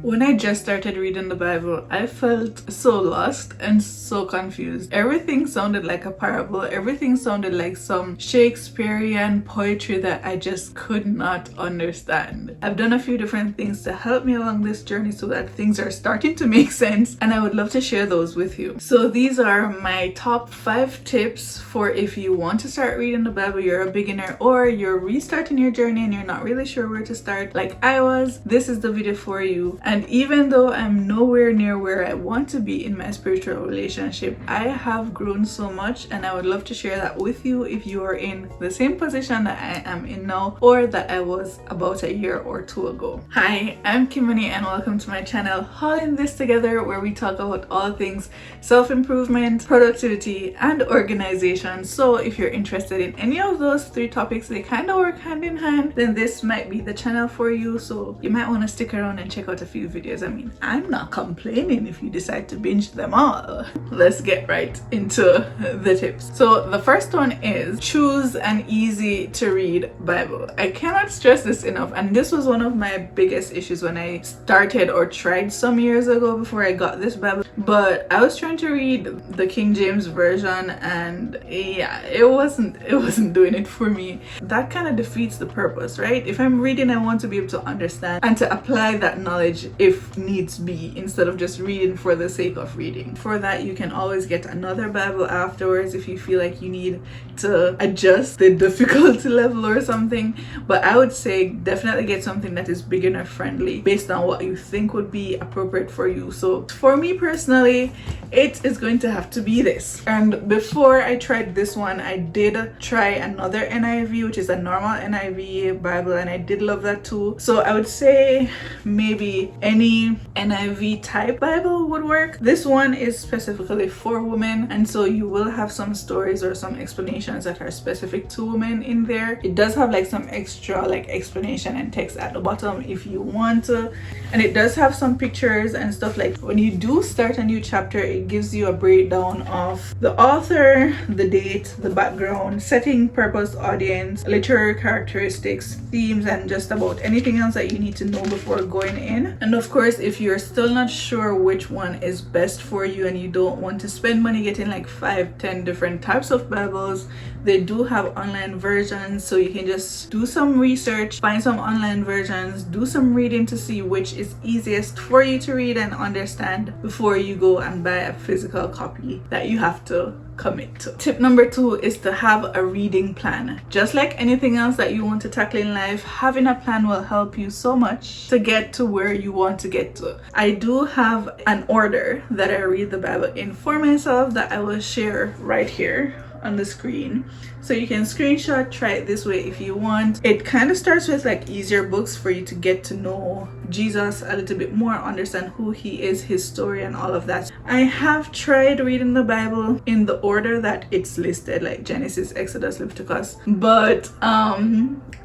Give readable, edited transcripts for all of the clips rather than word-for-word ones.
When I just started reading the Bible, I felt so lost and so confused. Everything sounded like a parable. Everything sounded like some Shakespearean poetry that I just could not understand. I've done a few different things to help me along this journey so that things are starting to make sense, and I would love to share those with you. So these are my top 5 tips for if you want to start reading the Bible, you're a beginner, or you're restarting your journey and you're not really sure where to start like I was. This is the video for you. And even though I'm nowhere near where I want to be in my spiritual relationship, I have grown so much, and I would love to share that with you if you are in the same position that I am in now, or that I was about a year or 2 ago. Hi, I'm Kimani and welcome to my channel, Hauling This Together, where we talk about all things self-improvement, productivity, and organization. So if you're interested in any of those 3 topics, they kind of work hand in hand, then this might be the channel for you. So you might want to stick around and check out a few videos. I mean, I'm not complaining if you decide to binge them all. Let's get right into the tips. So the first one is choose an easy to read Bible. I cannot stress this enough, and this was one of my biggest issues when I started or tried some years ago before I got this Bible. But I was trying to read the King James version, and yeah, it wasn't doing it for me. That kind of defeats the purpose, right? If I'm reading, I want to be able to understand and to apply that knowledge if needs be, instead of just reading for the sake of reading. For that, you can always get another Bible afterwards if you feel like you need to adjust the difficulty level or something. But I would say definitely get something that is beginner friendly based on what you think would be appropriate for you. So for me personally, it is going to have to be this. And before I tried this one, I did try another NIV, which is a normal NIV Bible, and I did love that too. So I would say maybe any NIV type Bible would work. This one is specifically for women, and so you will have some stories or some explanations that are specific to women in there. It does have like some extra like explanation and text at the bottom if you want to, and it does have some pictures and stuff. Like when you do start a new chapter, it gives you a breakdown of the author, the date, the background, setting, purpose, audience, literary characteristics, themes, and just about anything else that you need to know before going in. And of course, if you're still not sure which one is best for you and you don't want to spend money getting like 5-10 different types of Bibles, they do have online versions, so you can just do some research, find some online versions, do some reading to see which is easiest for you to read and understand before you go and buy a physical copy that you have to commit to. Tip number 2 is to have a reading plan. Just like anything else that you want to tackle in life, having a plan will help you so much to get to where you want to get to. I do have an order that I read the Bible in for myself that I will share right here on the screen, so you can screenshot, try it this way if you want. It kind of starts with like easier books for you to get to know Jesus a little bit more, understand who he is, his story, and all of that. I have tried reading the Bible in the order that it's listed, like Genesis, Exodus, Leviticus, but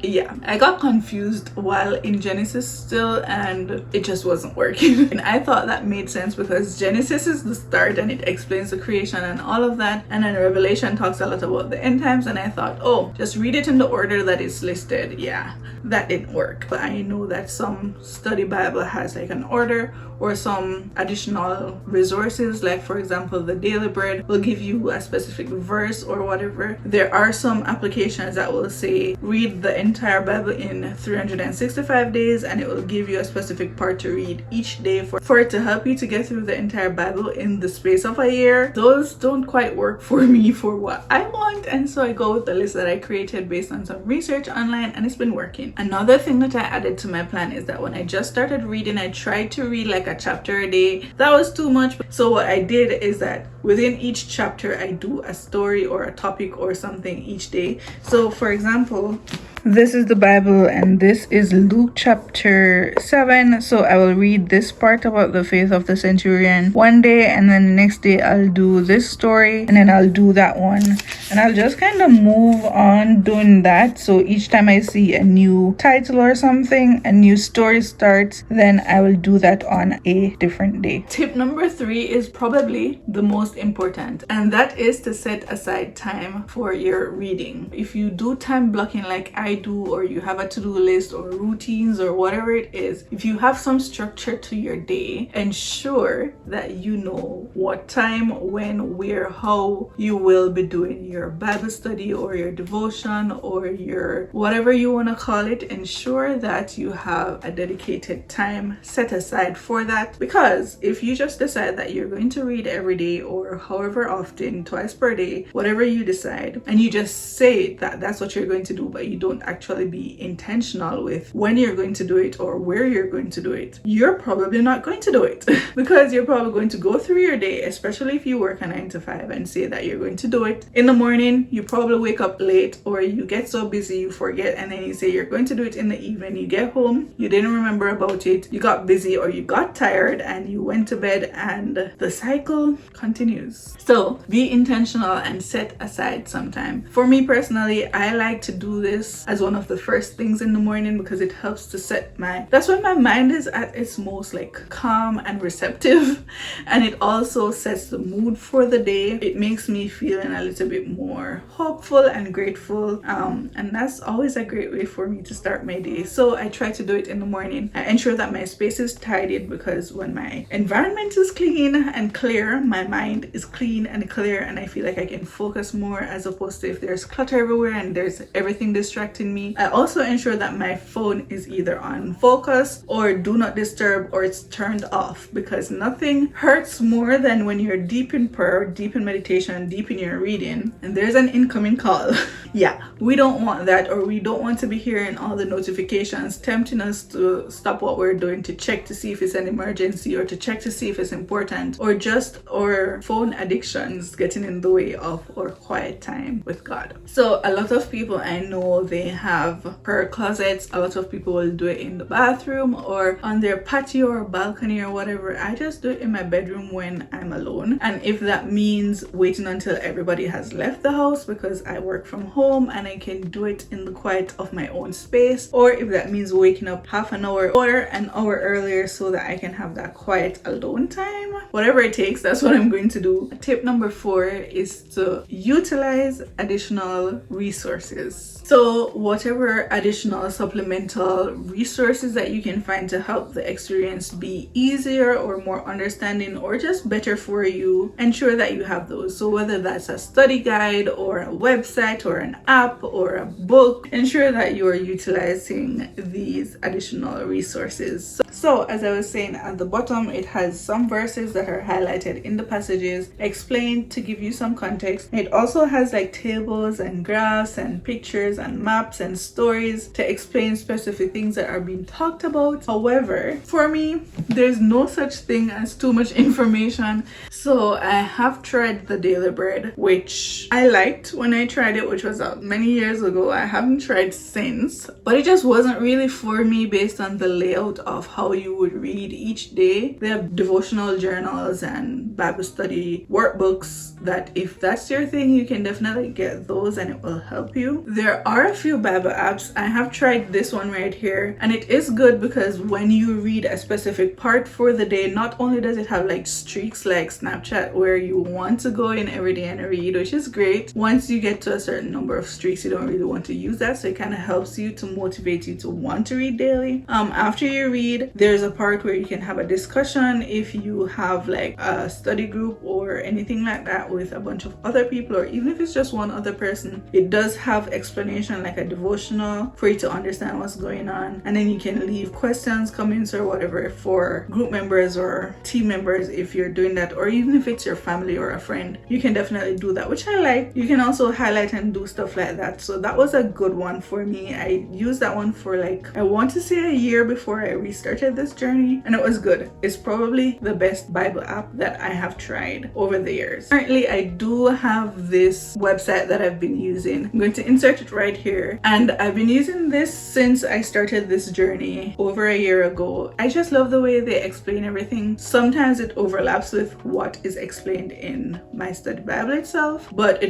yeah, I got confused while in Genesis still, and it just wasn't working. And I thought that made sense because Genesis is the start and it explains the creation and all of that, and then Revelation talks a lot about the end times, and I thought, oh, just read it in the order that is listed. Yeah, that didn't work. But I know that some study Bible has like an order or some additional resources, like for example the Daily Bread will give you a specific verse or whatever. There are some applications that will say read the entire Bible in 365 days, and it will give you a specific part to read each day for it to help you to get through the entire Bible in the space of a year. Those don't quite work for me for what I want, and so I go with the list that I created based on some research online, and it's been working. Another thing that I added to my plan is that when I just started reading, I tried to read like a chapter a day. That was too much. So what I did is that within each chapter I do a story or a topic or something each day. So for example, this is the Bible and this is Luke chapter 7. So I will read this part about the faith of the centurion one day, and then the next day I'll do this story, and then I'll do that one, and I'll just kind of move on doing that. So each time I see a new title or something, a new story starts, then I will do that on a different day. Tip number 3 is probably the most most important, and that is to set aside time for your reading. If you do time blocking like I do, or you have a to-do list or routines or whatever it is, if you have some structure to your day, ensure that you know what time, when, where, how you will be doing your Bible study or your devotion or your whatever you want to call it. Ensure that you have a dedicated time set aside for that, because if you just decide that you're going to read every day or however often, twice per day, whatever you decide, and you just say that that's what you're going to do, but you don't actually be intentional with when you're going to do it or where you're going to do it, you're probably not going to do it because you're probably going to go through your day, especially if you work a 9 to 5, and say that you're going to do it in the morning. You probably wake up late, or you get so busy you forget, and then you say you're going to do it in the evening. You get home, you didn't remember about it, you got busy or you got tired and you went to bed, and the cycle continues. So be intentional and set aside some time. For me personally, I like to do this as one of the first things in the morning because it helps to set that's when my mind is at its most like calm and receptive, and it also sets the mood for the day. It makes me feeling a little bit more hopeful and grateful, and that's always a great way for me to start my day. So I try to do it in the morning. I ensure that my space is tidied, because when my environment is clean and clear, my mind is clean and clear, and I feel like I can focus more, as opposed to if there's clutter everywhere and there's everything distracting me. I also ensure that my phone is either on focus or do not disturb, or it's turned off, because nothing hurts more than when you're deep in prayer, deep in meditation, deep in your reading, and there's an incoming call. Yeah, we don't want that, or we don't want to be hearing all the notifications tempting us to stop what we're doing to check to see if it's an emergency, or to check to see if it's important, or just our phone addictions getting in the way of our quiet time with God. So a lot of people I know, they have prayer closets. A lot of people will do it in the bathroom or on their patio or balcony or whatever. I just do it in my bedroom when I'm alone, and if that means waiting until everybody has left the house because I work from home and I can do it in the quiet of my own space, or if that means waking up half an hour or an hour earlier so that I can have that quiet alone time, whatever it takes, that's what I'm going to do. Tip number 4 is to utilize additional resources. So whatever additional supplemental resources that you can find to help the experience be easier or more understanding or just better for you, ensure that you have those. So whether that's a study guide or a website or an app or a book, ensure that you are utilizing these additional resources. So as I was saying, at the bottom it has some verses that are highlighted in the passages, explained to give you some context. It also has like tables and graphs and pictures and maps and stories to explain specific things that are being talked about. However, for me, there's no such thing as too much information. So I have tried the Daily Bread, which I liked when I tried it, which was many years ago. I haven't tried since, but it just wasn't really for me based on the layout of how you would read each day. They have devotional journals and Bible study workbooks that if that's your thing, you can definitely get those and it will help you. There are a few Bible apps. I have tried this one right here, and it is good because when you read a specific part for the day, not only does it have like streaks like Snapchat where you want to go in every day and read, which is great. Once you get to a certain number of streaks, you don't really want to use that, so it kind of helps you to motivate you to want to read daily. After you read, there's a part where you can have a discussion if you have like a study group or anything like that with a bunch of other people, or even if it's just one other person. It does have explanation like a devotional for you to understand what's going on, and then you can leave questions, comments or whatever for group members or team members if you're doing that, or even if it's your family or a friend, you can definitely do that, which I like. You can also highlight and do stuff like that. So that was a good one for me. I used that one for like, I want to say a year before I restarted this journey, and it was good. It's probably the best Bible app that I have tried over the years. Currently, I do have this website that I've been using. I'm going to insert it right here, and I've been using this since I started this journey over a year ago. I just love the way they explain everything. Sometimes it overlaps with what is explained in my study Bible itself, but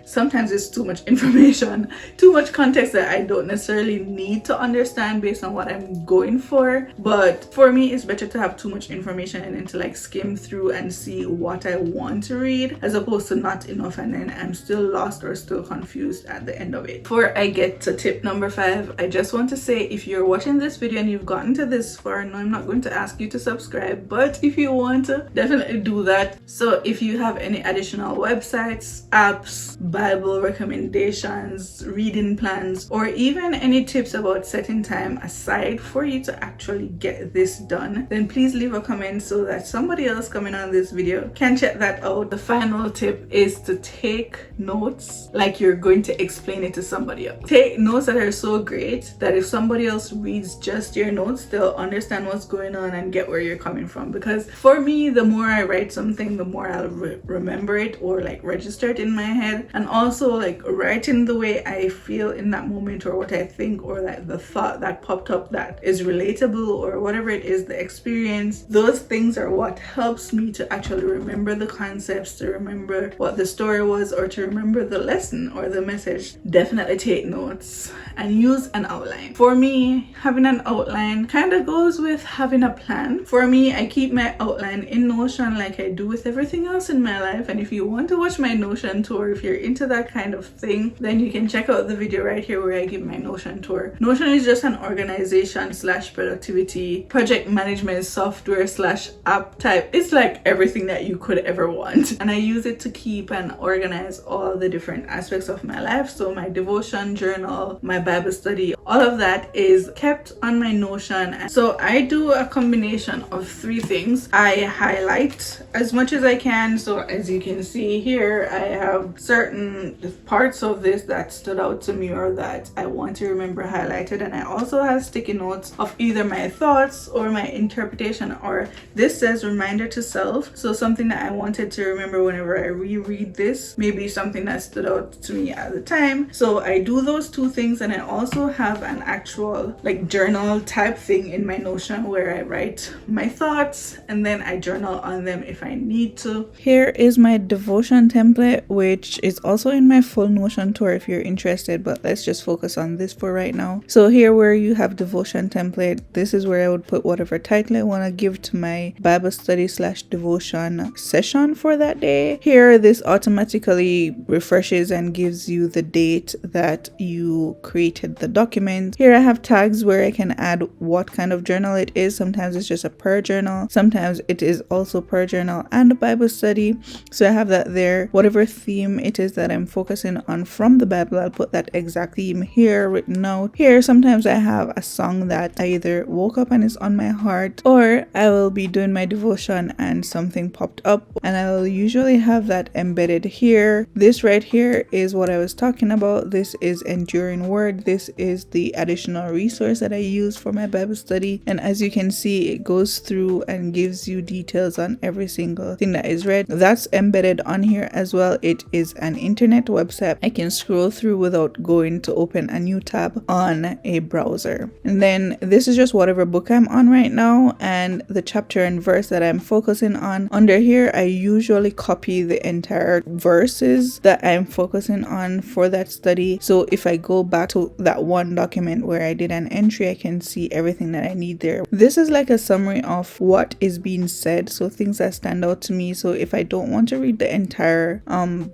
sometimes it's too much information, too much context that I don't necessarily need to understand based on what I'm going for. But for me, it's better to have too much information and then to like skim through and see what I want to read, as opposed to not enough and then I'm still lost or still confused at the end of it. Before I get to tip number 5, I just want to say, if you're watching this video and you've gotten to this far, no, I'm not going to ask you to subscribe, but if you want to, definitely do that. So if you have any additional websites, apps, Bible recommendations, reading plans, or even any tips about setting time aside for you to actually get this done, then please leave a comment so that somebody else coming on this video can check that out. The final tip is to take notes like you're going to explain it to somebody else. Take notes that are so great that if somebody else reads just your notes, they'll understand what's going on and get where you're coming from. Because for me, the more I write something, the more I'll remember it or like register it in my head, and also like writing the way I feel in that moment, or what I think, or like the thought that popped up that is relatable, or whatever it is, the experience. Those things are what helps me to actually remember the concepts, to remember what the story was, or to remember the lesson or the message. Definitely take notes and use an outline. For me, having an outline kind of goes with having a plan. For me, I keep my outline in Notion like I do with everything else in my life. And if you want to watch my Notion tour, if you're into that kind of thing, then you can check out the video right here where I give my Notion tour. Notion is just an organization / productivity project management software / app type. It's like everything that you could ever want, and I use it to keep and organize all the different aspects of my life. So my devotion journal, my Bible study, all of that is kept on my Notion. And so I do a combination of 3 things. I highlight as much as I can. So as you can see here, I have certain parts of this that stood out to me or that I want to remember highlighted, and I also have sticky notes of either my thoughts or my interpretation, or this says reminder to self, so something that I wanted to remember whenever I reread this, maybe something that stood out to me at the time. So I do those 2 things, and I also have an actual like journal type thing in my Notion where I write my thoughts and then I journal on them if I need to. Here is my devotion template, which is also in my full Notion tour if you're interested, but let's just focus on this for right now. So here where you have devotion template, this is where I would put whatever title I want to give to my Bible study / devotion session for that day. Here, this automatically refreshes and gives you the date that you created the document. Here I have tags where I can add what kind of journal it is. Sometimes it's just a prayer journal, sometimes it is also prayer journal and a Bible study, so I have that there. Whatever theme it is that I'm focusing on from the Bible, I'll put that exact theme here written out. Here sometimes I have a song that I either woke up and is on my heart, or I will be doing my devotion and something popped up, and I will usually have that embedded here. This right here is what I was talking about. This is Enduring Word. This is the additional resource that I use for my Bible study, and as you can see, it goes through and gives you details on every single thing that is read. That's embedded on here as well. It is an internet website I can scroll through without going to open a new tab on a browser. And then this is just whatever book I'm on right now and the chapter and verse that I'm focusing on. Under here, I usually copy the entire verses that I'm focusing on for that study. So if I go back to that one document where I did an entry, I can see everything that I need there. This is like a summary of what is being said, so things that stand out to me. So if I don't want to read the entire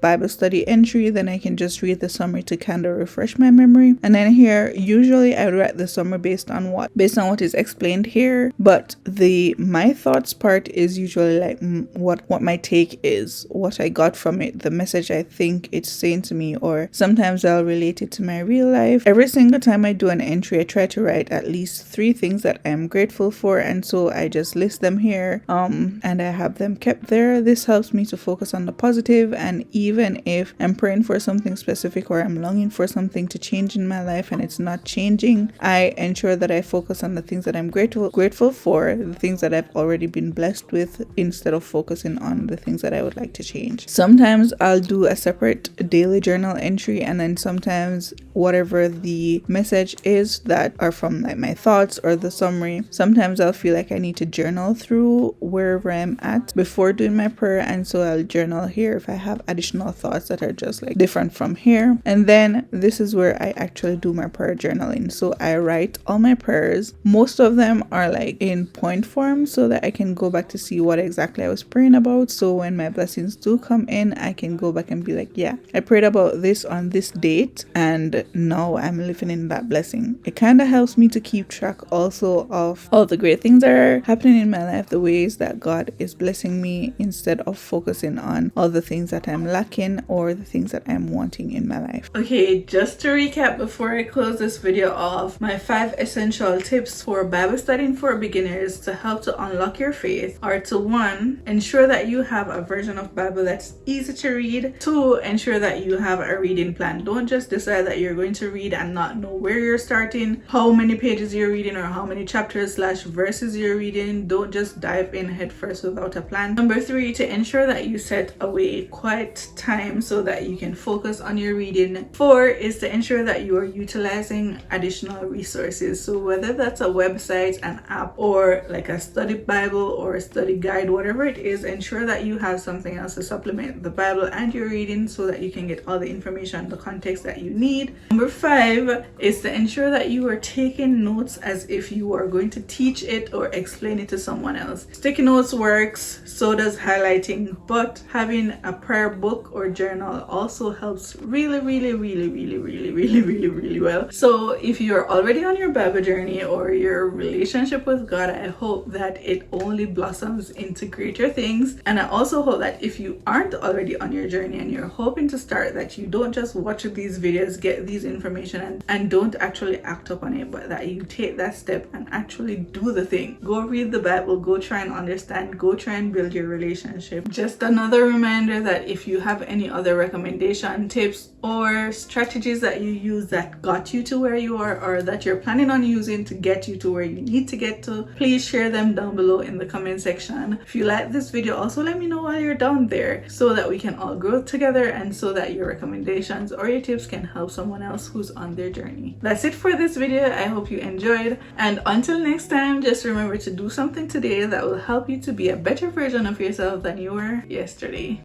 Bible study entry, then I can just read the summary to kind of refresh my memory. And then here, usually I write the summary based on what is explained here, but the my thoughts part is usually like what my take is, what I got from it, the message I think it's saying to me, or sometimes I'll relate it to my real life. Every single time I do an entry, I try to write at least 3 things that I'm grateful for, and so I just list them here and I have them kept there. This helps me to focus on the positive, and even if I'm praying for something specific or I'm longing for something to change in my life and it's not changing, I ensure that I focus on the things that I'm grateful for, the things that I've already been blessed with, instead of focusing on the things that I would like to change. Sometimes I'll do a separate daily journal entry, and then sometimes whatever the message is that are from like my thoughts or the summary, sometimes I'll feel like I need to journal through wherever I'm at before doing my prayer, and so I'll journal here if I have additional thoughts that are just like different from here. And then this is where I actually do my prayer journaling. So I write all my prayers. Most of them are like in point form so that I can go back to see what exactly I was praying about, so when my blessings do come in, I can go back and be like, yeah, I prayed about this on this date and now I'm living in that blessing. It kind of helps me to keep track also of all the great things that are happening in my life, the ways that God is blessing me, instead of focusing on all the things that I'm lacking or the things that I'm wanting in my life. Okay, just to recap before I close this video off, my 5 essential tips for Bible studying for beginners to help to unlock your faith are to 1, ensure that you have a version of Bible that's easy to read. 2, ensure that you have a reading plan. Don't just decide that you're going to read and not know where you're starting, how many pages you're reading, or how many chapters / verses you're reading. Don't just dive in head first without a plan. Number 3, to ensure that you set away quiet time so that you can focus on your reading. 4 is to ensure that you are utilizing additional resources. So whether that's a website, an app, or like a study Bible or a study guide, whatever it is, ensure that you have something else to supplement the Bible and your reading so that you can get all the information, the context that you need. Number 5 is to ensure that you are taking notes as if you are going to teach it or explain it to someone else. Sticky notes works, so does highlighting, but having a prayer book or journal also helps really well. So if you're already on your Bible journey or your relationship with God, I hope that it only blossoms into greater things. And I also hope that if you aren't already on your journey and you're hoping to start, that you don't just watch these videos, get these information and don't actually act upon it, but that you take that step and actually do the thing. Go read the Bible, go try and understand, go try and build your relationship. Just another reminder that if you have any other recommendation, tips, or strategies that you use that got you to where you are, or that you're planning on using to get you to where you need to get to, please share them down below in the comment section. If you like this video, also let me know while you're down there so that we can all grow together and so that your recommendations or your tips can help someone else who's on their journey. That's it for this video. I hope you enjoyed, and until next time, just remember to do something today that will help you to be a better version of yourself than you were yesterday.